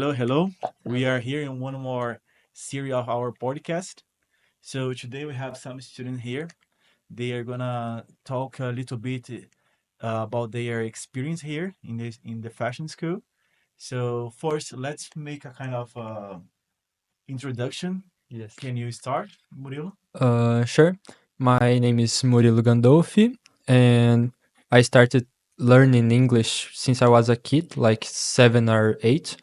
Hello, hello. We are here in one more series of our podcast. So today we have some students here. They are gonna talk a little bit about their experience here in the fashion school. So first, let's make a kind of introduction. Yes. Can you start, Murilo? Sure. My name is Murilo Gandolfi, and I started learning English since I was a kid, like 7 or 8,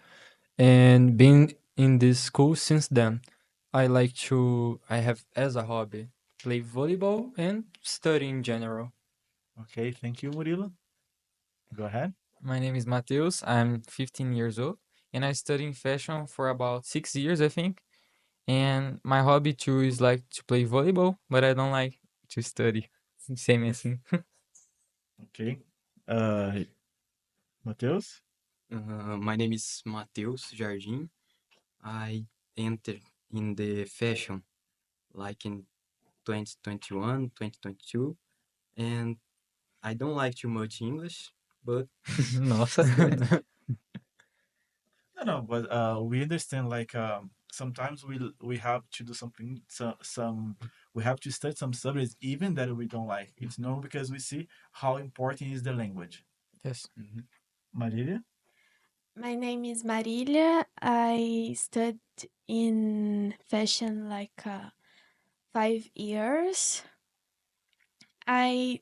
and been in this school since then. I have as a hobby, play volleyball and study in general. Okay, thank you, Murilo. Go ahead. My name is Matheus. I'm 15 years old and I study in fashion for about 6 years, I think. And my hobby too is like to play volleyball, but I don't like to study. Same as him. Okay. Uh, Matheus. My name is Matheus Jardim. I entered in the fashion like in 2021, 2022, and I don't like too much English, but Nossa. it's good. No, but we understand like sometimes we have to do something some we have to study some subjects even that we don't like. It's normal because we see how important is the language. Yes. Mhm. Marília? My name is Marilia. I studied in fashion like 5 years. I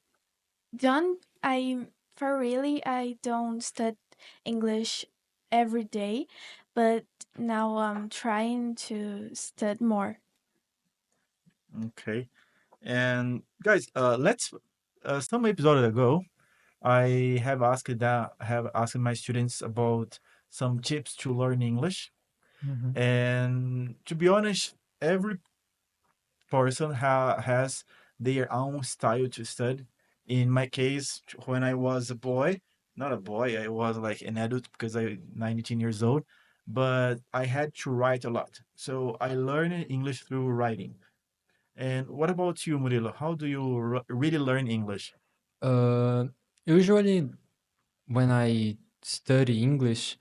I for really, I don't study English every day, but now I'm trying to study more. Okay. And guys, let's some episode ago I have asked my students about some tips to learn English. Mhm. And to be honest, every person has their own style to study. In my case, when I was a boy, not a boy, I was like an adult because I 19 years old, but I had to write a lot. So I learned English through writing. And what about you, Murilo? How do you really learn English? Uh, Usually, when I study English,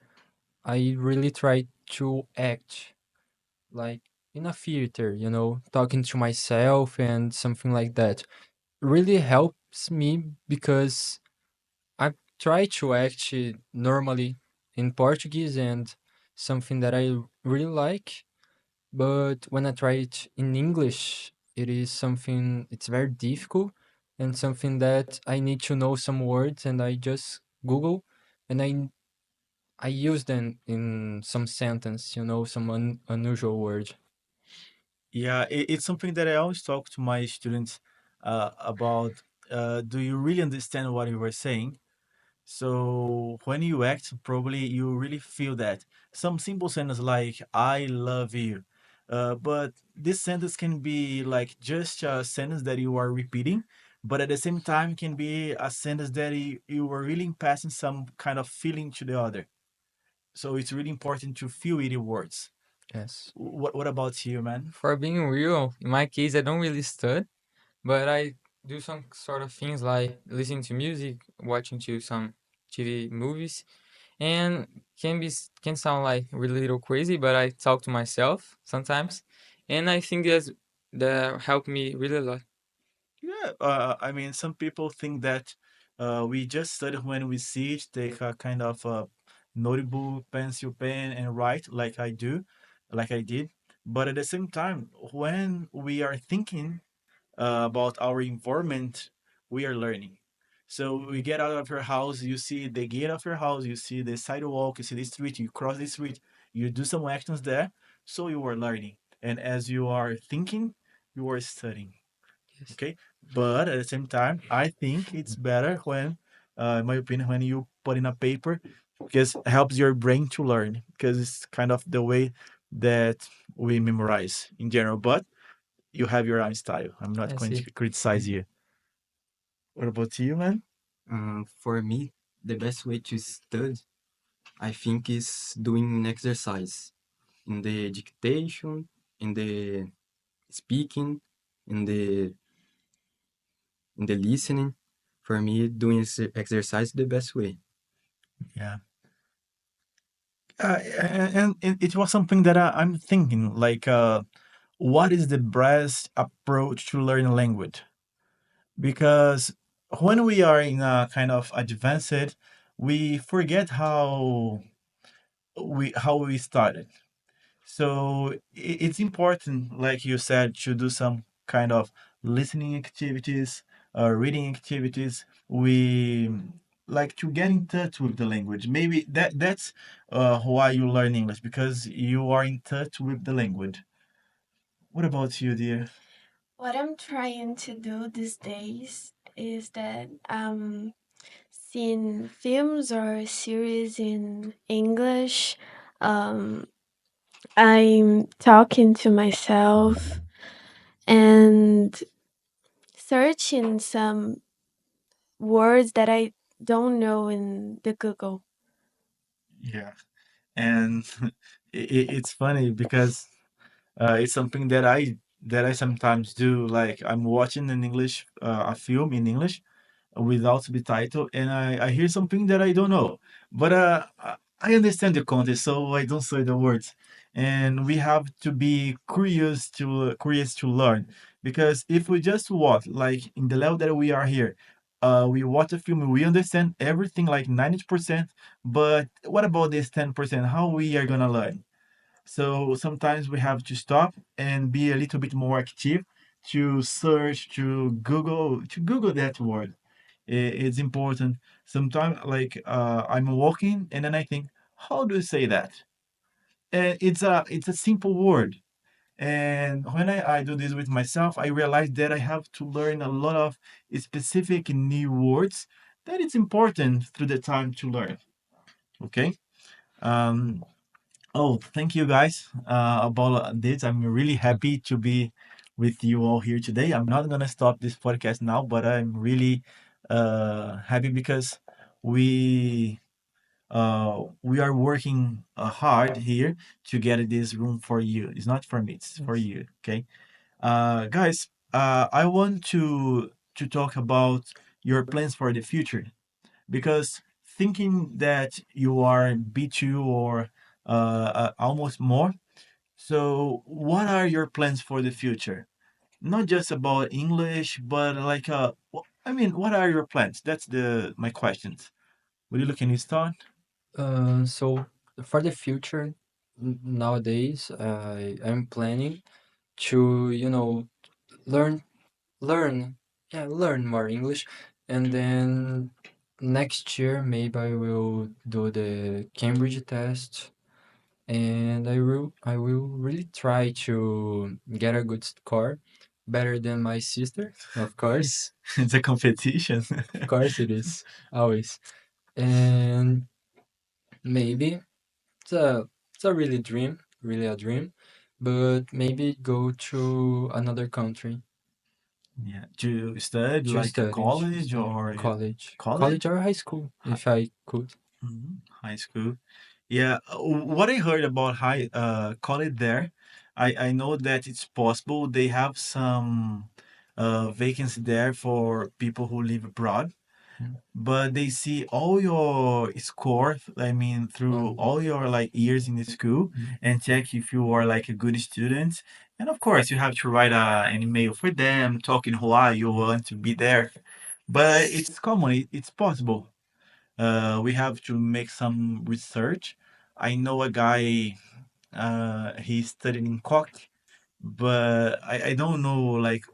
I really try to act like in a theater, talking to myself and something like that. Really helps me because I try to act normally in Portuguese and something that I really like, but when I try it in English, it's very difficult and something that I need to know some words and I just Google and I use them in some sentence, some unusual word. Yeah, it's something that I always talk to my students about. Do you really understand what you were saying? So when you act, probably you really feel that. Some simple sentence like "I love you," but this sentence can be like just a sentence that you are repeating, but at the same time can be a sentence that you are really passing some kind of feeling to the other. So it's really important to feel it in words. Yes. What about you, man? For being real, in my case, I don't really study, but I do some sort of things like listening to music, watching to some TV movies, and can sound like really little crazy, but I talk to myself sometimes, and I think that helped me really a lot. Yeah, I mean, some people think that we just study when we see it, take a kind of notebook, pencil, pen, and write like I do, like I did. But at the same time, when we are thinking about our environment, we are learning. So we get out of your house, you see the gate of your house, you see the sidewalk, you see the street, you cross the street, you do some actions there, so you are learning. And as you are thinking, you are studying. Yes. Okay, but at the same time I think it's better when in my opinion when you put in a paper because it helps your brain to learn because it's kind of the way that we memorize in general, but you have your own style. I'm not I going see. to criticize you. What about you, man? For me, the best way to study, I think, is doing exercise in the dictation, in the speaking, in the listening. For me, doing exercise is the best way. Yeah, and it was something that I'm thinking, like, what is the best approach to learn a language? Because when we are in a kind of advanced, we forget how we started. So it's important, like you said, to do some kind of listening activities, reading activities. We like to get in touch with the language. Maybe that's why you learn English, because you are in touch with the language. What about you, dear? What I'm trying to do these days is that seeing films or series in English. Um, I'm talking to myself and searching some words that I don't know in the Google. Yeah, and it's funny because it's something that I sometimes do. Like, I'm watching an English a film in English without subtitle, and I hear something that I don't know, but I understand the context, so I don't say the words. And we have to be curious to learn, because if we just watch, like in the level that we are here, we watch a film, we understand everything like 90%, but what about this 10%? How we are gonna learn? So sometimes we have to stop and be a little bit more active to search, to Google that word. It's important. Sometimes, like, I'm walking and then I think, how do you say that? And it's a simple word. And when I do this with myself, I realize that I have to learn a lot of specific new words that it's important through the time to learn. Okay. Um, Oh, thank you guys about this. I'm really happy to be with you all here today. I'm not gonna stop this podcast now, but I'm really happy because we we are working hard here to get this room for you. It's not for me, it's for Yes. you. Okay, guys, I want to talk about your plans for the future, because thinking that you are B2 or almost more. So, what are your plans for the future? Not just about English, but like, I mean, what are your plans? That's the my questions. Would you look any start? So for the future, nowadays, I'm planning to, learn, learn, yeah, learn more English, and then next year maybe I will do the Cambridge test, and I will really try to get a good score, better than my sister, of course. It's a competition. Of course it is, always. And maybe it's a really a dream, but maybe go to another country Yeah, to study to like a study, college or college? college or high school, if I could. High school. Yeah, what I heard about high college there, I know that it's possible they have some vacancy there for people who live abroad, Mm. but they see all your score, I mean, through Um, all your like years in the school, mm, and check if you are like a good student. And of course, you have to write an email for them, talking why you want to be there. But it's common, it's possible. We have to make some research. I know a guy, he studied in Koch, but I don't know like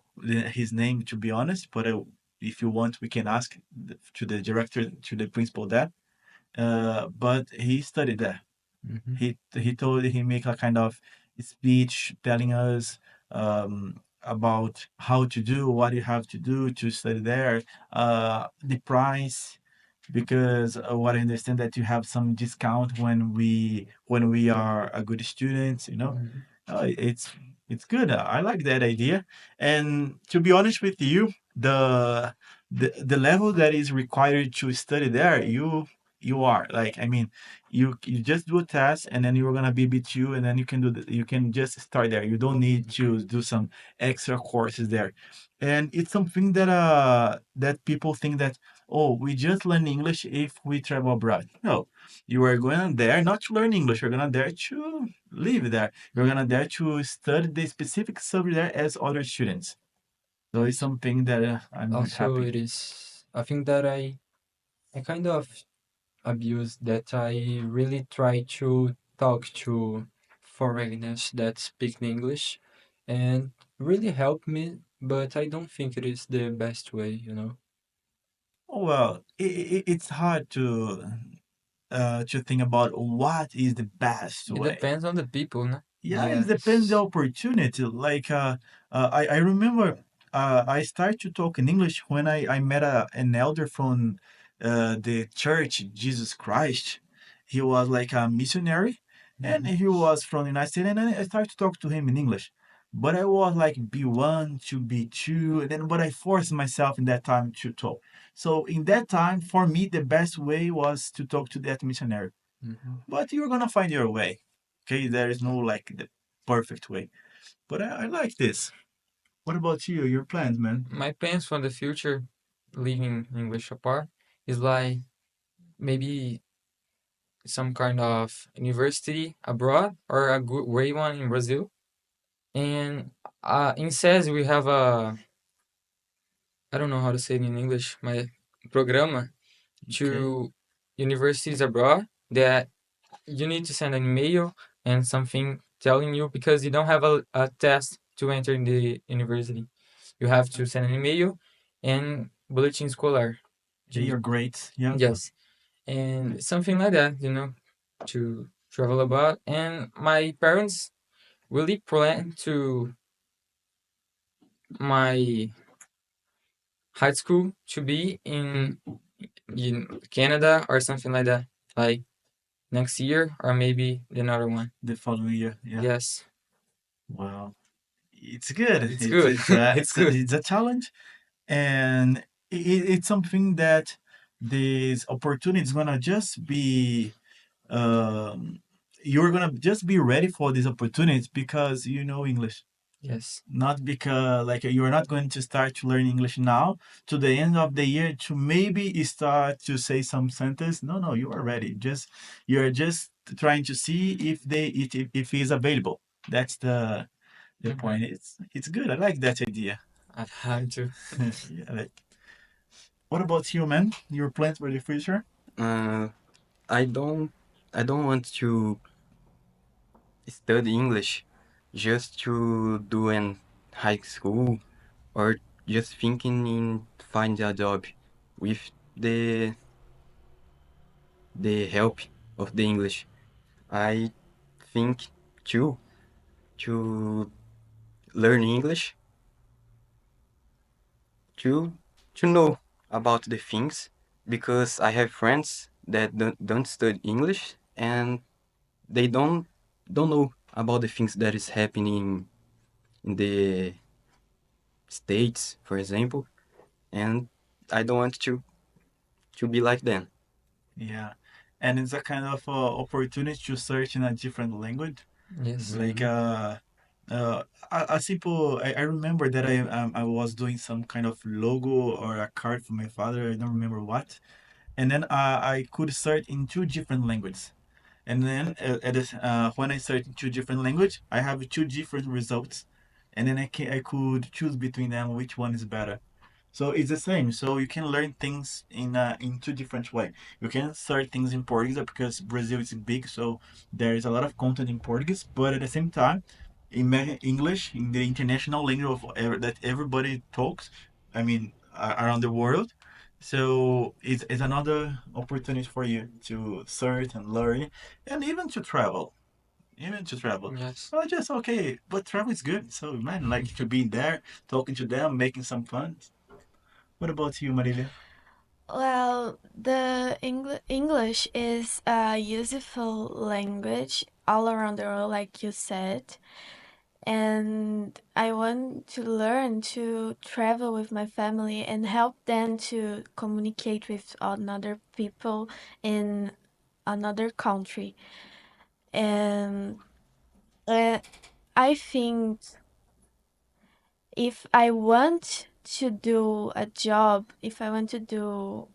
his name, to be honest. But if you want, we can ask to the director, to the principal there. But he studied there. mhm, He told, he make a kind of speech telling us about how to do what you have to do to study there, the price, because what I understand that you have some discount when we are a good student, you know. mhm, It's good. I like that idea. And to be honest with you, the level that is required to study there, you are like, I mean, you just do a test and then you're gonna be B2, and then you can just start there. You don't need to do some extra courses there. And it's something that people think that, oh, we just learn English if we travel abroad. No, you are going there not to learn English. You're going there to live there. You're going there to study the specific subject there as other students. So it's something that I'm Also, happy. it is a thing that I kind of abuse that I really try to talk to foreigners that speak English and really help me, but I don't think it is the best way, you know. Oh, well, it's hard to think about what is the best It way. depends on the people, no? Yeah, it depends the Yes. opportunity. Like I remember I started to talk in English when I met an elder from the church Jesus Christ. He was like a missionary, and Mhm. he was from the United States. And I started to talk to him in English, but I was like B1 to B2, and then but I forced myself in that time to talk. So in that time, for me, the best way was to talk to that missionary. Mhm. But you're gonna find your way. Okay, there is no like the perfect way. But I like this. What about you? Your plans, man? My plans for the future, leaving English apart, is like maybe some kind of university abroad or a good way one in Brazil. And in SES we have a, I don't know how to say it in English, my programa Okay. to universities abroad that you need to send an email and something telling you because you don't have a test to enter in the university. You have to send an email and bulletin escolar. Yeah, you're great. Yeah. Yes, and something like that, to travel about. And my parents really plan to my high school to be in Canada or something like that, like next year or maybe another one. The following year. Yeah. Yes, Wow. It's good. it's It's good. it's a It's it's a, good. it's a challenge, and it's something that this opportunity is gonna just be um you're gonna just be ready for these opportunities because you know English. Yes. Not because like you're not going to start to learn English now to the end of the year to maybe start to say some sentence. No, no, you are ready. Just you're just trying to see if it is available. That's the Hmm. point. It's good. I like that idea. I've had to. Yeah. What about you, man? Your plans for the future? Uh, I don't I don't want to study English just to do in high school or just thinking in find a job with the the help of the English. I think too to learn English to to know about the things because I have friends that don't study English and they don't know about the things that is happening in the States, for example, and I don't want to be like them. Yeah. And it's a kind of opportunity to search in a different language. Yes. Like Mhm. uh, a simple. I remember that I was doing some kind of logo or a card for my father. I don't remember what. And then I could search in two different languages. And then when I search in two different language, I have two different results. And then I could choose between them which one is better. So it's the same. So you can learn things in two different way. You can start things in Portuguese because Brazil is big, so there is a lot of content in Portuguese. But at the same time, in English, in the international language that everybody talks, I mean around the world. So it's another opportunity for you to search and learn, and even to travel. Even to travel. Yes. Oh, just okay, but travel is good. So man, like to be there, talking to them, making some fun. What about you, Marilia? Well, the English is a useful language all around the world, like you said. And I want to learn to travel with my family and help them to communicate with another people in another country. And uh, I think if I want to do a job, if I want to do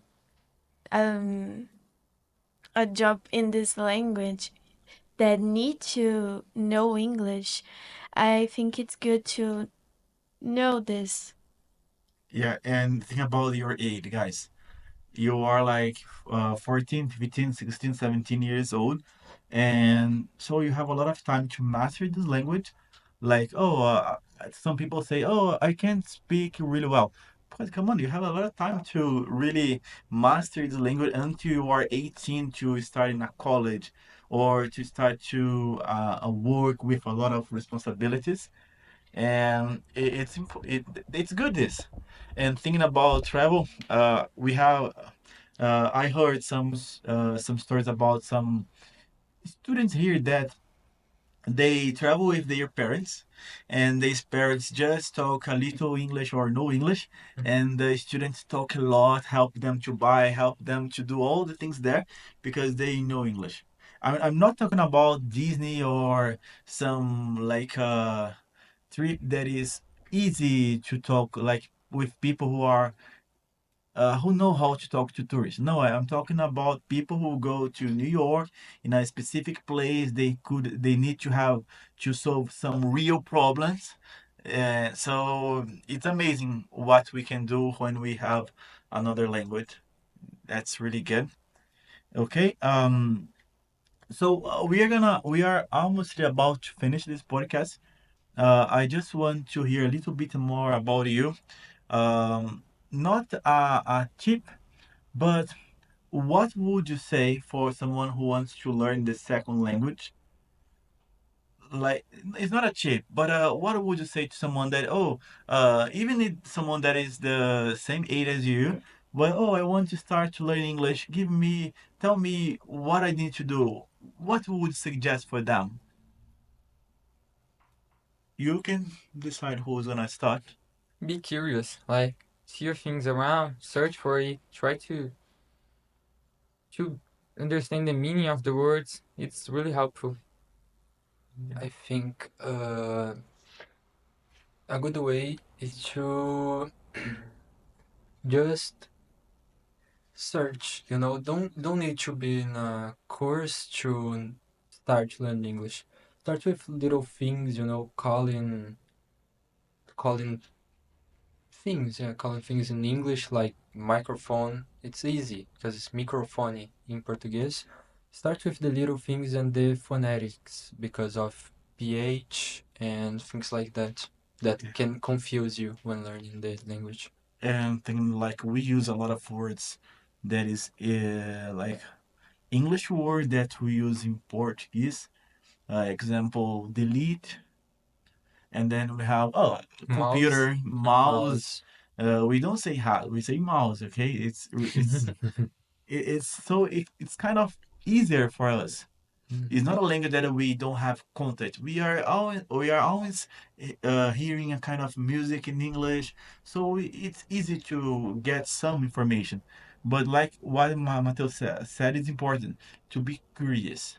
um, a job in this language that need to know English, I think it's good to know this. Yeah, and think about your age, guys. You are like 14, 15, 16, 17 years old. And so you have a lot of time to master this language. Like, oh, some people say, oh, I can't speak really well. But come on, you have a lot of time to really master the language until you are 18 to start in a college or to start to work with a lot of responsibilities. And it's good this. And thinking about travel, we have I heard some stories about some students here that they travel with their parents, and these parents just talk a little English or no English, and the students talk a lot, help them to buy, help them to do all the things there because they know English. I'm not talking about Disney or some like trip that is easy to talk like with people who know how to talk to tourists. No, I'm talking about people who go to New York in a specific place. They need to have to solve some real problems. So it's amazing what we can do when we have another language. That's really good. Okay. So we are almost about to finish this podcast. I just want to hear a little bit more about you. Not a tip, but what would you say for someone who wants to learn the second language? Like, it's not a tip, but what would you say to someone that, oh, even if someone that is the same age as you, well, oh, I want to start to learn English. Tell me what I need to do. What would you suggest for them? You can decide who's gonna start. Be curious, like see your things around, search for it, try to understand the meaning of the words. It's really helpful. I think a good way is to just search. Don't need to be in a course to start learning English. Start with little things, calling things, yeah, calling things in English like microphone. It's easy because it's microfone in Portuguese. Start with the little things and the phonetics because of ph and things like that that Yeah. can confuse you when learning the language. And thinking like we use a lot of words that is like English word that we use in Portuguese. Example, delete, and then we have Mouse. computer, mouse. Mouse. We don't say hat, we say mouse. Okay, it's kind of easier for us. It's not a language that we don't have content. We are always hearing a kind of music in English, so it's easy to get some information. But like what Mateus said, it's important to be curious.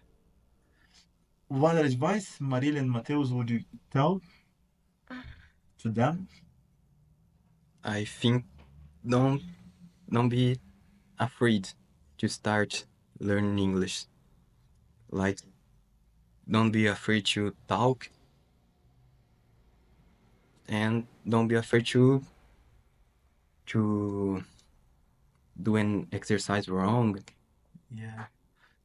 What advice, Marília and Mateus, would you tell to them? I think don't don't be afraid to start learning English. Like don't be afraid to talk and don't be afraid to do an exercise wrong. Yeah,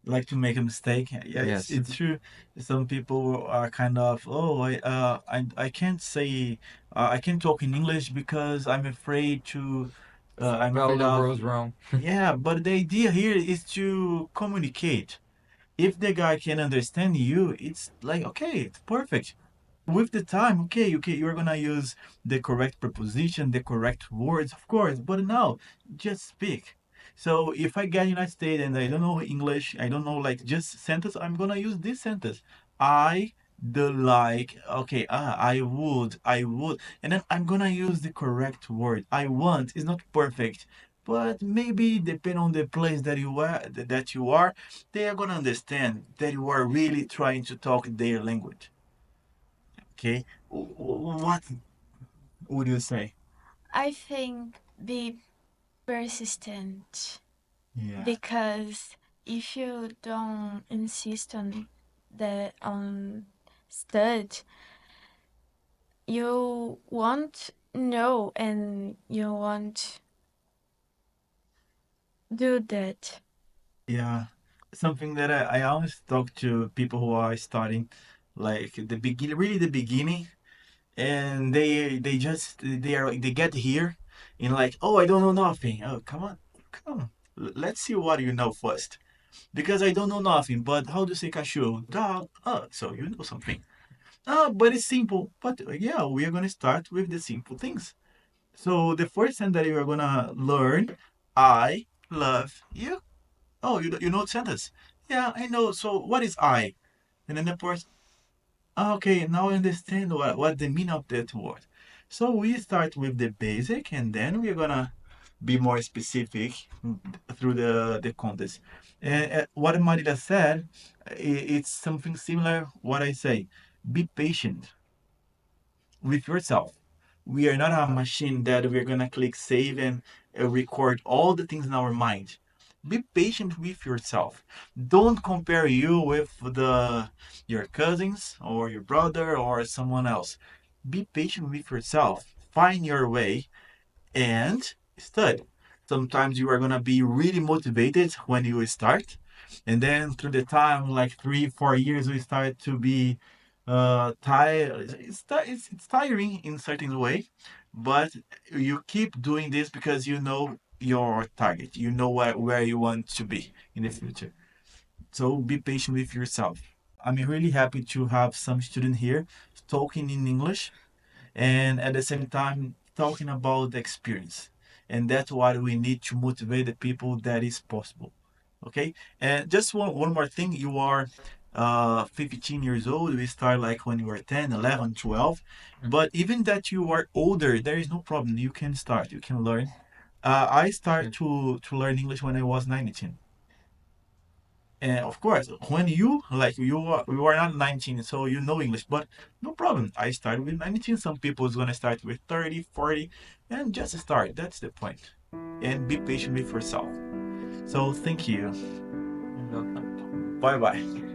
like to make a mistake. Yeah, Yes. it's true. Some people are kind of, oh, I can't say I can't talk in English because I'm Spell afraid the of. words wrong. Yeah, but the idea here is to communicate. If the guy can understand you, it's like, okay, it's perfect. With the time, okay, you're gonna use the correct preposition, the correct words, of course, but now just speak. So if I get United States and I don't know English, I don't know like just sentence, I'm gonna use this sentence. I the like, okay, I would, and then I'm gonna use the correct word. I want is not perfect, but maybe depending on the place that you are, they are gonna understand that you are really trying to talk their language. Okay, what would you say? I think be persistent. Yeah. because if you don't insist on the stud, you won't know and you won't do that. Yeah. Something that I always talk to people who are starting, like the beginning, really the beginning, and they just they are like they get here and like, oh, I don't know nothing. Oh, come on, come on. Let's see what you know first. Because I don't know nothing, but how to say cachorro? Dog. Oh, so you know something. Oh, but it's simple. But yeah, we are gonna start with the simple things. So the first thing that you are gonna learn, I love you. Oh, you know the sentence. Yeah, I know. So what is I? And then the person, "Ah, okay, now I understand what the meaning of that word. So we start with the basic, and then we're gonna be more specific through the context. And what Marila said, it's something similar. What I say, be patient with yourself. We are not a machine that we're gonna click save and record all the things in our mind. Be patient with yourself. Don't compare you with the your cousins or your brother or someone else. Be patient with yourself. Find your way and study. Sometimes you are gonna be really motivated when you start, and then through the time, like 3, 4 years, we start to be tired. It's tiring in certain way, but you keep doing this because you know your target. You know where you want to be in the future. So be patient with yourself. I'm really happy to have some student here talking in English and at the same time talking about the experience, and that's what we need to motivate the people that is possible. Okay, and just one more thing, you are 15 years old, we start like when you were 10, 11, 12. Mm. But even that you are older, there is no problem, you can start, you can learn. I start Sure. to learn English when I was 19. And of course, when you like you are not 19, so you know English, but no problem. I started with 19. Some people is gonna start with 30, 40, and just start. That's the point. And be patient with yourself. So thank you. You're welcome. Bye bye.